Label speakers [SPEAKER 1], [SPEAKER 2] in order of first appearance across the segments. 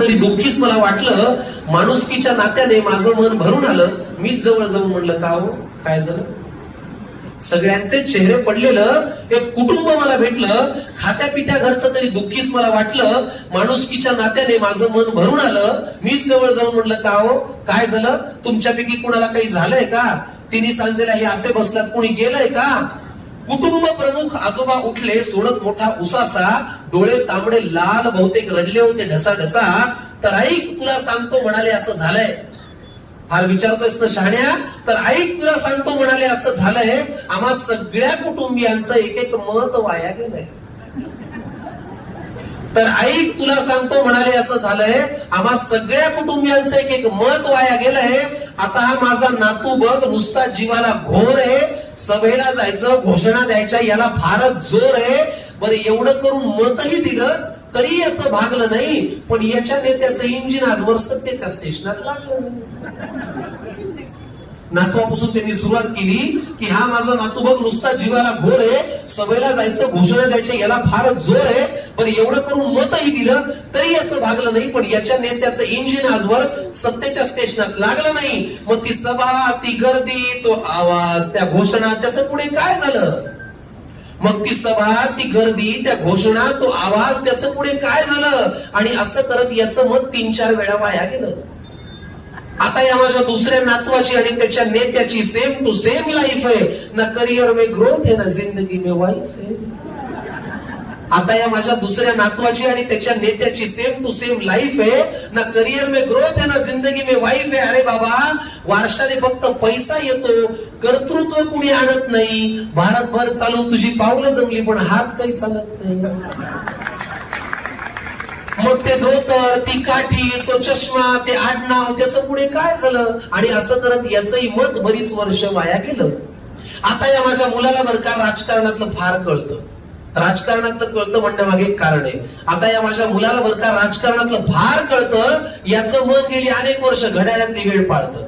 [SPEAKER 1] तरी दुःखीच मला वाटलं. माणुसकीच्या नात्याने माझं मन भरून आलं. मीच जवळ जाऊन म्हणलं, का हो काय झालं? सगळ्यांचे चेहरे पडलेलं एक कुटुंब मला भेटलं. खात्या पित्या घरचं तरी दुःखीच मला वाटलं. माणुसकीच्या नात्याने माझं मन भरून आलं. मीच जवळ जाऊन म्हणलं, का हो काय झालं? तुमच्यापैकी कुणाला काही झालंय का? तिन्ही सांजेला हे असे बसलात, कोणी गेलंय का? कुटुंब प्रमुख आजोबा उठले, सोडत मोठा उसासा, डोळे तांबडे लाल, बहुतेक रडले होते ढसा ढसा. तर ऐक तुला सांगतो म्हणाले असं झालंय. फार विचारतोयस ना शहाण्या? तर ऐक तुला सांगतो म्हणाले असं झालंय. आम्हा सगळ्या कुटुंबियांचं एक एक मत वाया गेलंय. तर ऐक तुला सांगतो म्हणाले असं झालंय. आम्हा सगळ्या कुटुंबियांचं एक एक मत वाया गेलंय. आता हा माझा नातू बघ नुसता जीवाला घोर आहे. सभेला जायचं, घोषणा द्यायच्या याला फारच जोर आहे. बरं एवढं करून मतही दिलं तरी याचं भागलं नाही. पण याच्या नेत्याचं इंजिन आजवर सत्तेच्या स्टेशनात लागलं नाही. नातवापासून त्यांनी सुरुवात केली की हा माझा नातू बघ नुसता जीवाला घोर आहे. सभेला जायचं, घोषणा द्यायच्या याला फारच जोर आहे. पण एवढं करून मतही दिलं तरी याचं भागलं नाही. पण याच्या नेत्याचं इंजिन आजवर सत्तेच्या स्टेशनात लागलं नाही. मग ती सभा, ती गर्दी, तो आवाज, त्या घोषणा, त्याचं पुढे काय झालं? मग ती सभा, ती गर्दी, त्या घोषणा, तो आवाज, त्याचं पुढे काय झालं? आणि असं करत याचं मत 3-4 वेळा वाया गेलं. आता या माझ्या दुसऱ्या नातवाची आणि त्याच्या नेत्याची सेम टू सेम लाईफ आहे. ना करियर में ग्रोथ है ना जिंदगी में वाइफ है. आता या माझ्या दुसऱ्या नातवाची आणि त्याच्या नेत्याची सेम टू सेम लाईफ आहे. ना करियर में ग्रोथ है ना जिंदगी में वाइफ है. अरे बाबा, वारशाने फक्त पैसा येतो, कर्तृत्व कुणी आणत नाही. भारतभर चालून तुझी पावलं दमली पण हात काही चालत नाही. मग ते धोतर, ती काठी, तो चष्मा, ते आडनाव, त्याचं पुढे काय झालं? आणि असं करत याचंही मत बरीच वर्ष वाया गेलं. आता या माझ्या मुलाला बरं का राजकारणातलं फार कळतं. राजकारणातलं कळतं म्हणण्यामागे एक कारण आहे. आता या माझ्या मुलाला बरं का राजकारणातलं फार कळतं. याचं मन गेली अनेक वर्ष घड्याळातली वेळ पाळतं.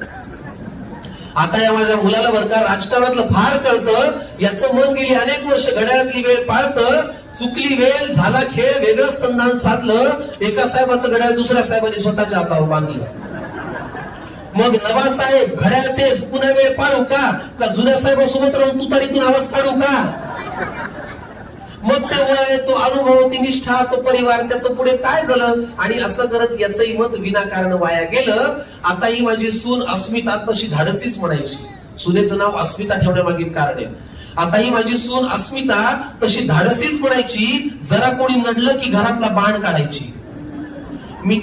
[SPEAKER 1] आता या माझ्या मुलाला बरं का राजकारणातलं फार कळतं. याचं मन गेली अनेक वर्ष घड्याळातली वेळ पाळतं. चुकली वेळ, झाला खेळ, वेगळं संधान साधलं. एका साहेबाचं घड्याळ दुसऱ्या साहेबांनी स्वतःच्या हातावर बांधलं. मग नवासाहेब घड्याळ तेच, पुन्हा वेळ पाळू का जुन्या साहेबासोबत राहून तुतारीतून आवाज काढू का? मग ते वय, तो अनुभव, ती निष्ठा, तो परिवार, त्याचं पुढे काय झालं? आणि असं करत याचंही मत विनाकारण वाया गेलं. आता ही माझी सून अस्मिता तशी धाडसीच म्हणायची. सुनेचं नाव अस्मिता ठेवण्यामागे कारण आहे. आता ही माझी सून अस्मिता तशी धाडसीच म्हणायची. जरा कोणी नडलं की घरातला बाण काढायची.